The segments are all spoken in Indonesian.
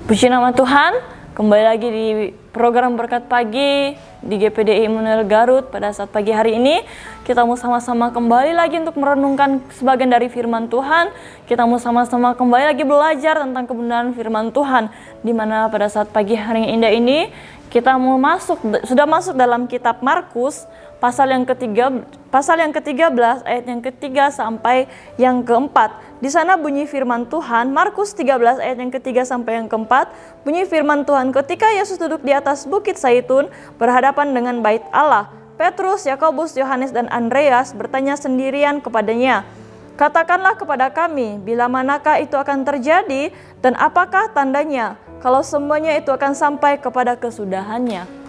Puji nama Tuhan, kembali lagi di program Berkat Pagi di GPDI Immanuel Garut. Pada saat pagi hari ini, kita mau sama-sama kembali lagi untuk merenungkan sebagian dari firman Tuhan. Kita mau sama-sama kembali lagi belajar tentang kebenaran firman Tuhan, di mana pada saat pagi hari yang indah ini, kita mau sudah masuk dalam kitab Markus, pasal yang ke-13 ayat yang ke-3 sampai yang ke-4. Di sana bunyi firman Tuhan, Markus 13 ayat yang ke-3 sampai yang ke-4, bunyi firman Tuhan, ketika Yesus duduk di atas bukit Zaitun berhadapan dengan bait Allah, Petrus, Yakobus, Yohanes dan Andreas bertanya sendirian kepadanya, "Katakanlah kepada kami, bila manakah itu akan terjadi dan apakah tandanya, kalau semuanya itu akan sampai kepada kesudahannya?"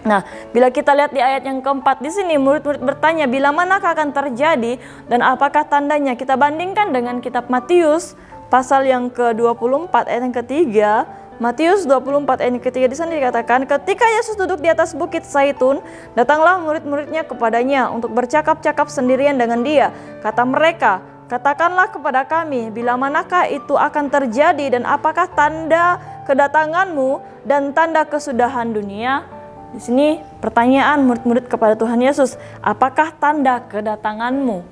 Nah, bila kita lihat di ayat yang keempat di sini, murid-murid bertanya bila manakah akan terjadi dan apakah tandanya. Kita bandingkan dengan kitab Matius pasal yang ke-24 ayat yang ketiga. Matius 24 ayat yang ketiga di sana dikatakan, ketika Yesus duduk di atas bukit Zaitun, datanglah murid-muridnya kepadanya untuk bercakap-cakap sendirian dengan dia. Kata mereka, "Katakanlah kepada kami, bila manakah itu akan terjadi dan apakah tanda kedatanganmu dan tanda kesudahan dunia?" Di sini pertanyaan murid-murid kepada Tuhan Yesus, apakah tanda kedatanganmu?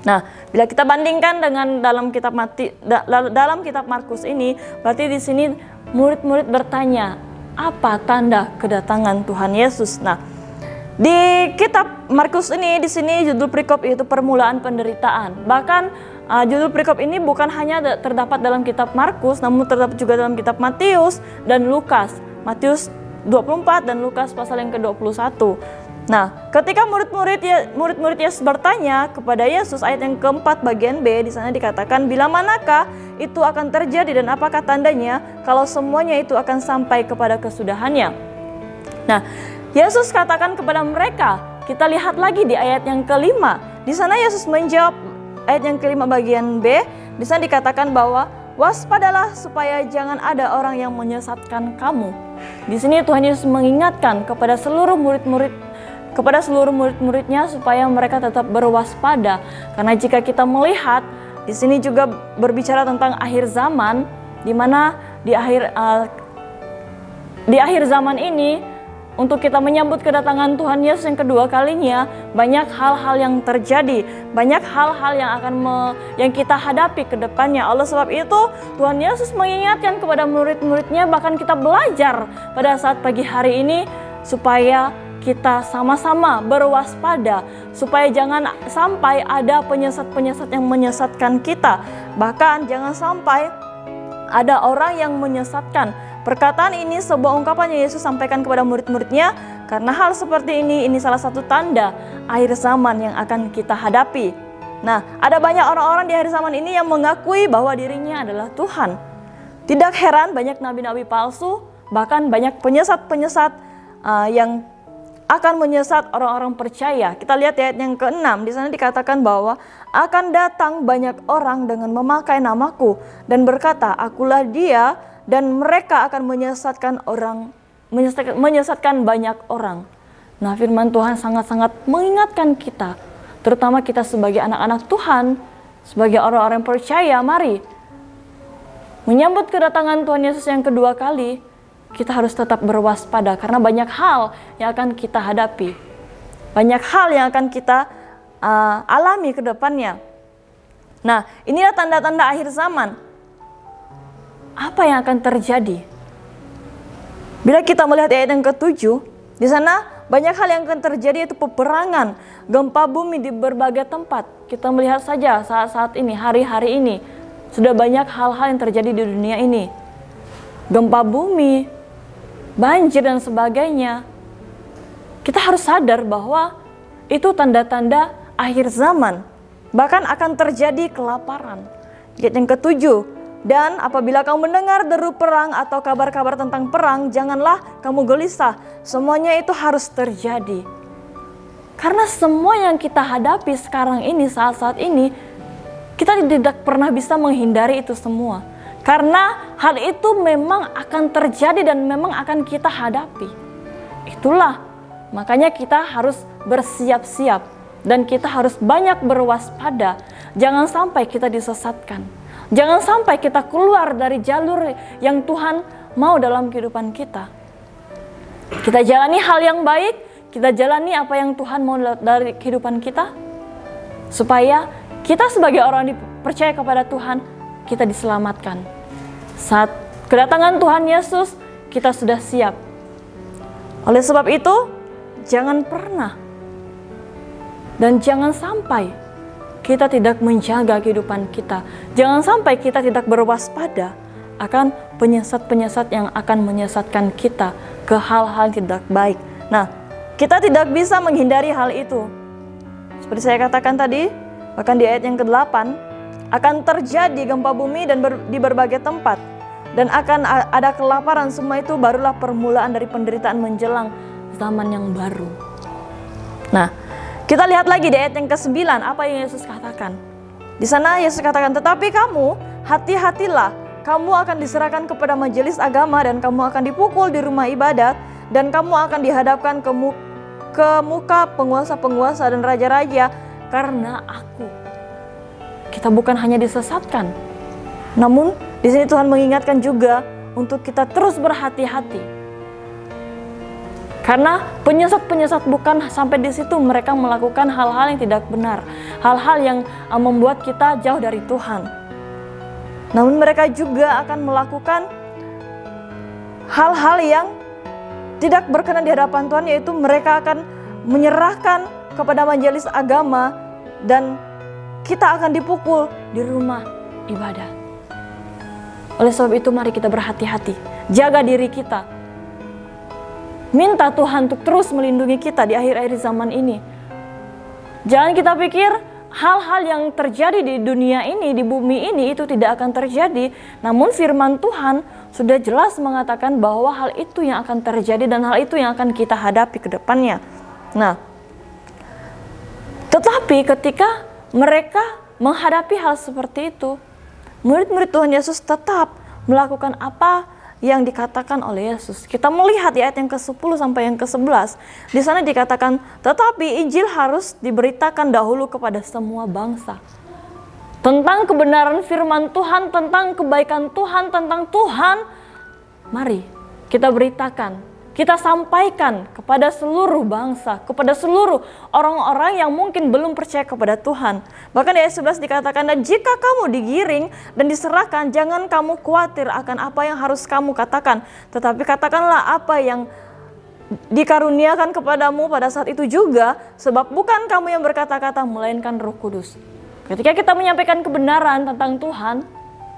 Nah, bila kita bandingkan dengan dalam kitab Markus ini, berarti di sini murid-murid bertanya, apa tanda kedatangan Tuhan Yesus? Nah, di kitab Markus ini, di sini judul perikop itu permulaan penderitaan. Bahkan judul perikop ini bukan hanya terdapat dalam kitab Markus, namun terdapat juga dalam kitab Matius dan Lukas. Matius 24 dan Lukas pasal yang ke-21. Nah, ketika murid-murid Yesus bertanya kepada Yesus, ayat yang keempat bagian B, di sana dikatakan, bila manakah itu akan terjadi dan apakah tandanya kalau semuanya itu akan sampai kepada kesudahannya. Nah, Yesus katakan kepada mereka, kita lihat lagi di ayat yang kelima. Di sana Yesus menjawab, ayat yang kelima bagian B, di sana dikatakan bahwa waspadalah supaya jangan ada orang yang menyesatkan kamu. Di sini Tuhan Yesus mengingatkan kepada seluruh murid-muridnya supaya mereka tetap berwaspada. Karena jika kita melihat di sini juga berbicara tentang akhir zaman, di mana di akhir zaman ini, untuk kita menyambut kedatangan Tuhan Yesus yang kedua kalinya, banyak hal-hal yang terjadi, banyak hal-hal yang kita hadapi ke depannya. Oleh sebab itu, Tuhan Yesus mengingatkan kepada murid-muridnya, bahkan kita belajar pada saat pagi hari ini, supaya kita sama-sama berwaspada, supaya jangan sampai ada penyesat-penyesat yang menyesatkan kita. Bahkan jangan sampai ada orang yang menyesatkan. Perkataan ini sebuah ungkapan yang Yesus sampaikan kepada murid-muridnya, karena hal seperti ini salah satu tanda akhir zaman yang akan kita hadapi. Nah, ada banyak orang-orang di akhir zaman ini yang mengakui bahwa dirinya adalah Tuhan. Tidak heran banyak nabi-nabi palsu, bahkan banyak penyesat-penyesat yang akan menyesat orang-orang percaya. Kita lihat ayat yang ke-6, di sana dikatakan bahwa akan datang banyak orang dengan memakai namaku dan berkata, akulah dia, dan mereka akan menyesatkan banyak orang. Nah, firman Tuhan sangat-sangat mengingatkan kita, terutama kita sebagai anak-anak Tuhan, sebagai orang-orang percaya, mari menyambut kedatangan Tuhan Yesus yang kedua kali, kita harus tetap berwaspada karena banyak hal yang akan kita hadapi. Banyak hal yang akan kita alami ke depannya. Nah, inilah tanda-tanda akhir zaman. Apa yang akan terjadi? Bila kita melihat ayat yang ke-7, di sana banyak hal yang akan terjadi, yaitu peperangan, gempa bumi di berbagai tempat. Kita melihat saja saat-saat ini, hari-hari ini, sudah banyak hal-hal yang terjadi di dunia ini. Gempa bumi, banjir dan sebagainya. Kita harus sadar bahwa itu tanda-tanda akhir zaman. Bahkan akan terjadi kelaparan. Ayat yang ke-7, dan apabila kamu mendengar deru perang atau kabar-kabar tentang perang, janganlah kamu gelisah. Semuanya itu harus terjadi. Karena semua yang kita hadapi sekarang ini, saat-saat ini, kita tidak pernah bisa menghindari itu semua. Karena hal itu memang akan terjadi dan memang akan kita hadapi. Itulah, makanya kita harus bersiap-siap. Dan kita harus banyak berwaspada. Jangan sampai kita disesatkan. Jangan sampai kita keluar dari jalur yang Tuhan mau dalam kehidupan kita. Kita jalani hal yang baik, kita jalani apa yang Tuhan mau dari kehidupan kita, supaya kita sebagai orang dipercaya kepada Tuhan, kita diselamatkan. Saat kedatangan Tuhan Yesus, kita sudah siap. Oleh sebab itu, jangan pernah dan jangan sampai kita tidak menjaga kehidupan kita. Jangan sampai kita tidak berwaspada akan penyesat-penyesat yang akan menyesatkan kita ke hal-hal tidak baik. Nah, kita tidak bisa menghindari hal itu. Seperti saya katakan tadi, bahkan di ayat yang ke-8, akan terjadi gempa bumi dan di berbagai tempat. Dan akan ada kelaparan, semua itu barulah permulaan dari penderitaan menjelang zaman yang baru. Nah, kita lihat lagi di ayat yang ke-9, apa yang Yesus katakan. Di sana Yesus katakan, tetapi kamu, hati-hatilah, kamu akan diserahkan kepada majelis agama dan kamu akan dipukul di rumah ibadat dan kamu akan dihadapkan ke muka penguasa-penguasa dan raja-raja karena aku. Kita bukan hanya disesatkan, namun di sini Tuhan mengingatkan juga untuk kita terus berhati-hati. Karena penyesat-penyesat bukan sampai di situ mereka melakukan hal-hal yang tidak benar, hal-hal yang membuat kita jauh dari Tuhan. Namun mereka juga akan melakukan hal-hal yang tidak berkenan di hadapan Tuhan, yaitu mereka akan menyerahkan kepada majelis agama dan kita akan dipukul di rumah ibadat. Oleh sebab itu mari kita berhati-hati, jaga diri kita. Minta Tuhan untuk terus melindungi kita di akhir-akhir zaman ini. Jangan kita pikir hal-hal yang terjadi di dunia ini, di bumi ini itu tidak akan terjadi. Namun firman Tuhan sudah jelas mengatakan bahwa hal itu yang akan terjadi dan hal itu yang akan kita hadapi ke depannya. Nah, tetapi ketika mereka menghadapi hal seperti itu, murid-murid Tuhan Yesus tetap melakukan apa yang dikatakan oleh Yesus. Kita melihat di ayat yang ke-10 sampai yang ke-11. Di sana dikatakan, tetapi Injil harus diberitakan dahulu kepada semua bangsa. Tentang kebenaran firman Tuhan, tentang kebaikan Tuhan, tentang Tuhan. Mari kita beritakan, kita sampaikan kepada seluruh bangsa, kepada seluruh orang-orang yang mungkin belum percaya kepada Tuhan. Bahkan di ayat 11 dikatakan, dan jika kamu digiring dan diserahkan, jangan kamu khawatir akan apa yang harus kamu katakan. Tetapi katakanlah apa yang dikaruniakan kepadamu pada saat itu juga, sebab bukan kamu yang berkata-kata, melainkan Roh Kudus. Ketika kita menyampaikan kebenaran tentang Tuhan,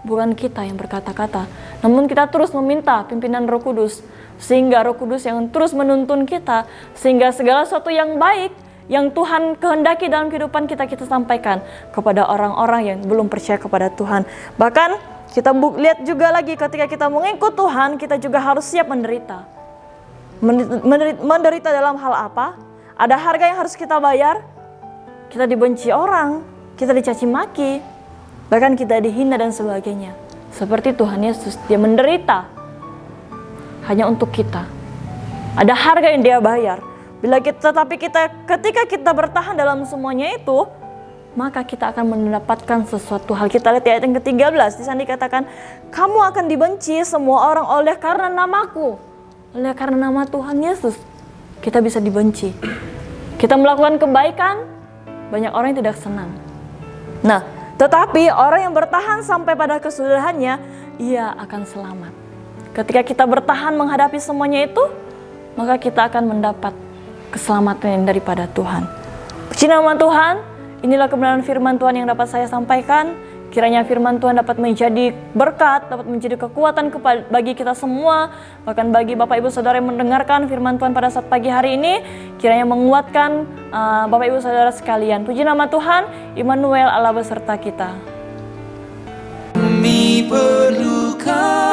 bukan kita yang berkata-kata, namun kita terus meminta pimpinan Roh Kudus, sehingga Roh Kudus yang terus menuntun kita, sehingga segala sesuatu yang baik yang Tuhan kehendaki dalam kehidupan kita, kita sampaikan kepada orang-orang yang belum percaya kepada Tuhan. Bahkan kita lihat juga lagi ketika kita mengikut Tuhan, kita juga harus siap menderita. Menderita dalam hal apa? Ada harga yang harus kita bayar. Kita dibenci orang, kita dicaci maki, bahkan kita dihina dan sebagainya. Seperti Tuhan Yesus, dia menderita hanya untuk kita. Ada harga yang dia bayar. Ketika kita bertahan dalam semuanya itu, maka kita akan mendapatkan sesuatu hal. Kita lihat ayat yang ke-13, di sana dikatakan, kamu akan dibenci semua orang oleh karena namaku. Oleh karena nama Tuhan Yesus, kita bisa dibenci. Kita melakukan kebaikan, banyak orang yang tidak senang. Nah, tetapi orang yang bertahan sampai pada kesudahannya, ia akan selamat. Ketika kita bertahan menghadapi semuanya itu, maka kita akan mendapat keselamatan yang daripada Tuhan. Puji nama Tuhan, inilah kebenaran firman Tuhan yang dapat saya sampaikan. Kiranya firman Tuhan dapat menjadi berkat, dapat menjadi kekuatan bagi kita semua. Bahkan bagi Bapak Ibu Saudara yang mendengarkan firman Tuhan pada saat pagi hari ini, kiranya menguatkan Bapak Ibu Saudara sekalian. Puji nama Tuhan, Immanuel Allah beserta kita. Kami perlukan